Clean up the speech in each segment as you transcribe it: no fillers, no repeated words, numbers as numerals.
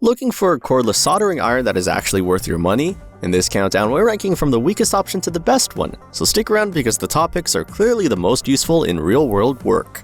Looking for a cordless soldering iron that is actually worth your money? In this countdown, we're ranking from the weakest option to the best one, so stick around because the top picks are clearly the most useful in real-world work.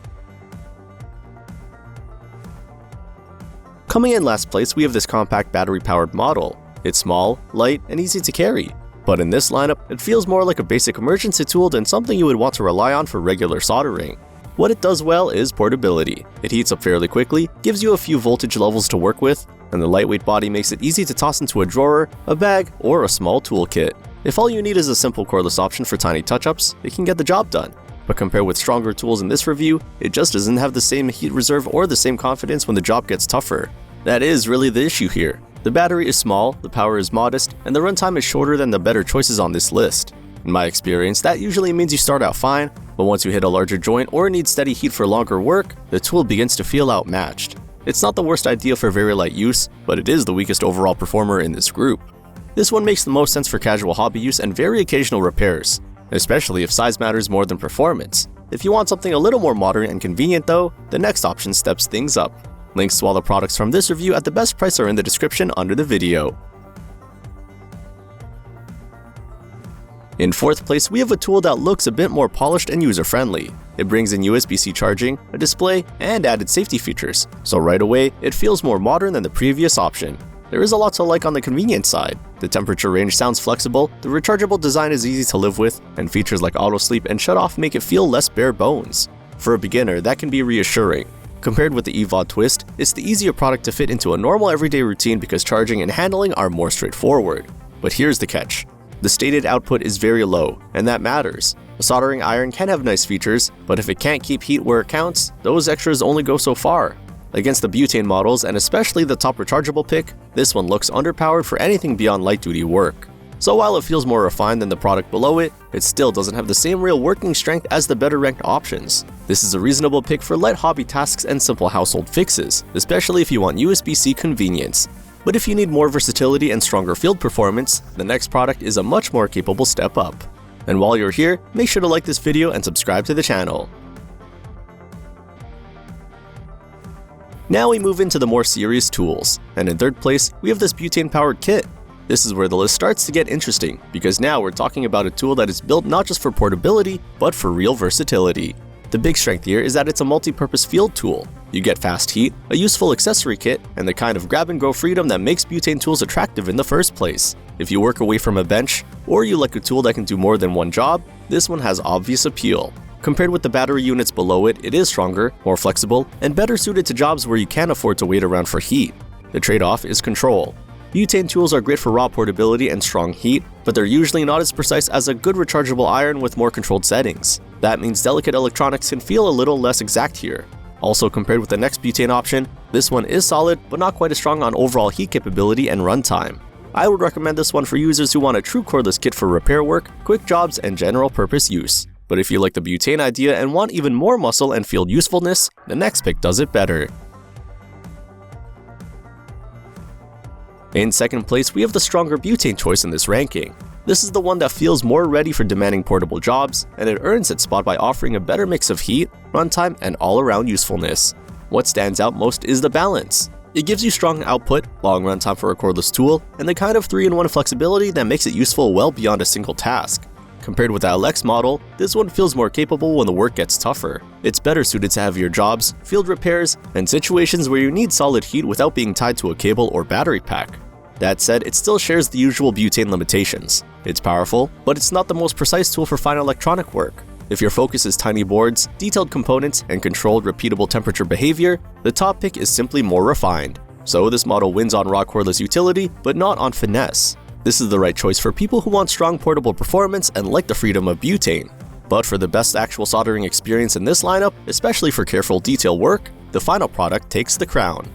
Coming in last place, we have this compact battery-powered model. It's small, light, and easy to carry. But in this lineup, it feels more like a basic emergency tool than something you would want to rely on for regular soldering. What it does well is portability. It heats up fairly quickly, gives you a few voltage levels to work with, and the lightweight body makes it easy to toss into a drawer, a bag, or a small toolkit. If all you need is a simple cordless option for tiny touch-ups, it can get the job done. But compared with stronger tools in this review, it just doesn't have the same heat reserve or the same confidence when the job gets tougher. That is really the issue here. The battery is small, the power is modest, and the runtime is shorter than the better choices on this list. In my experience, that usually means you start out fine, but once you hit a larger joint or need steady heat for longer work, the tool begins to feel outmatched. It's not the worst idea for very light use, but it is the weakest overall performer in this group. This one makes the most sense for casual hobby use and very occasional repairs, especially if size matters more than performance. If you want something a little more modern and convenient though, the next option steps things up. Links to all the products from this review at the best price are in the description under the video. In fourth place, we have a tool that looks a bit more polished and user-friendly. It brings in USB-C charging, a display, and added safety features, so right away, it feels more modern than the previous option. There is a lot to like on the convenience side. The temperature range sounds flexible, the rechargeable design is easy to live with, and features like auto sleep and shut off make it feel less bare bones. For a beginner, that can be reassuring. Compared with the EVOD Twist, it's the easier product to fit into a normal everyday routine because charging and handling are more straightforward. But here's the catch. The stated output is very low, and that matters. A soldering iron can have nice features, but if it can't keep heat where it counts, those extras only go so far. Against the butane models, and especially the top rechargeable pick, this one looks underpowered for anything beyond light-duty work. So while it feels more refined than the product below it, it still doesn't have the same real working strength as the better ranked options. This is a reasonable pick for light hobby tasks and simple household fixes, especially if you want USB-C convenience. But if you need more versatility and stronger field performance, the next product is a much more capable step up. And while you're here, make sure to like this video and subscribe to the channel. Now we move into the more serious tools, and in third place, we have this butane-powered kit. This is where the list starts to get interesting, because now we're talking about a tool that is built not just for portability, but for real versatility. The big strength here is that it's a multi-purpose field tool. You get fast heat, a useful accessory kit, and the kind of grab-and-go freedom that makes butane tools attractive in the first place. If you work away from a bench, or you like a tool that can do more than one job, this one has obvious appeal. Compared with the battery units below it, it is stronger, more flexible, and better suited to jobs where you can't afford to wait around for heat. The trade-off is control. Butane tools are great for raw portability and strong heat, but they're usually not as precise as a good rechargeable iron with more controlled settings. That means delicate electronics can feel a little less exact here. Also, compared with the next butane option, this one is solid, but not quite as strong on overall heat capability and runtime. I would recommend this one for users who want a true cordless kit for repair work, quick jobs, and general purpose use. But if you like the butane idea and want even more muscle and field usefulness, the next pick does it better. In second place, we have the stronger butane choice in this ranking. This is the one that feels more ready for demanding portable jobs, and it earns its spot by offering a better mix of heat, runtime, and all-around usefulness. What stands out most is the balance. It gives you strong output, long runtime for a cordless tool, and the kind of 3-in-1 flexibility that makes it useful well beyond a single task. Compared with the LX model, this one feels more capable when the work gets tougher. It's better suited to heavier jobs, field repairs, and situations where you need solid heat without being tied to a cable or battery pack. That said, it still shares the usual butane limitations. It's powerful, but it's not the most precise tool for fine electronic work. If your focus is tiny boards, detailed components, and controlled, repeatable temperature behavior, the top pick is simply more refined. So this model wins on raw cordless utility, but not on finesse. This is the right choice for people who want strong portable performance and like the freedom of butane. But for the best actual soldering experience in this lineup, especially for careful detail work, the final product takes the crown.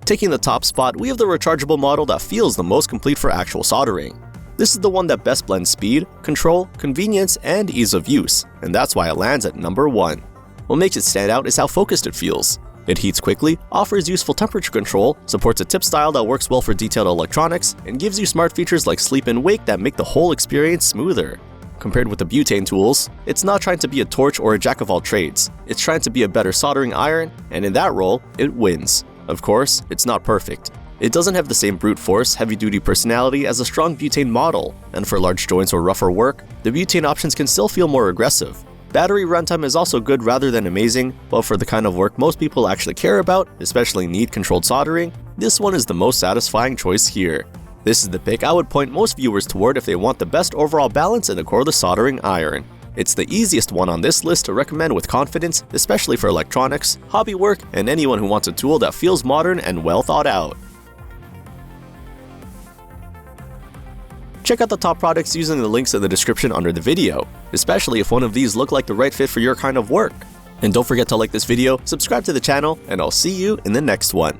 Taking the top spot, we have the rechargeable model that feels the most complete for actual soldering. This is the one that best blends speed, control, convenience, and ease of use, and that's why it lands at number 1. What makes it stand out is how focused it feels. It heats quickly, offers useful temperature control, supports a tip style that works well for detailed electronics, and gives you smart features like sleep and wake that make the whole experience smoother. Compared with the butane tools, it's not trying to be a torch or a jack of all trades. It's trying to be a better soldering iron, and in that role, it wins. Of course, it's not perfect. It doesn't have the same brute force, heavy-duty personality as a strong butane model, and for large joints or rougher work, the butane options can still feel more aggressive. Battery runtime is also good rather than amazing, but for the kind of work most people actually care about, especially need-controlled soldering, this one is the most satisfying choice here. This is the pick I would point most viewers toward if they want the best overall balance in a cordless soldering iron. It's the easiest one on this list to recommend with confidence, especially for electronics, hobby work, and anyone who wants a tool that feels modern and well thought out. Check out the top products using the links in the description under the video, especially if one of these look like the right fit for your kind of work. And don't forget to like this video, subscribe to the channel, and I'll see you in the next one.